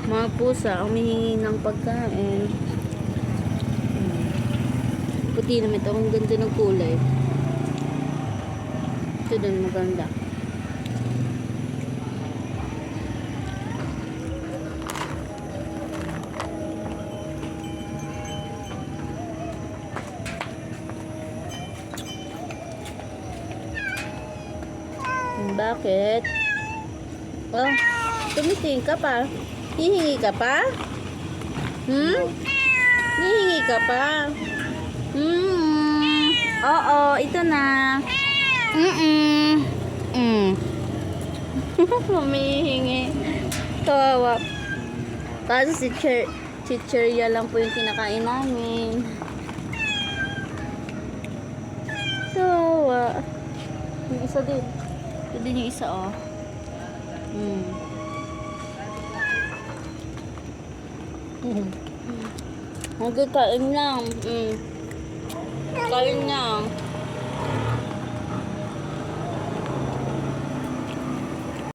Mga pusa, humihingi ng pagkain. Puti naman ito. Ang ganda ng kulay. Ito din maganda. Bakit? Oh, tumitingin ka pa. Hihingi ka pa? Hihingi ka pa? Oo, ito na. Humihingi. Kawawa. Kaso si Chicheria lang po yung kinakain namin. Kawawa. Yung isa din. Ito din yung isa, oh. Magkakain lang. Kain na.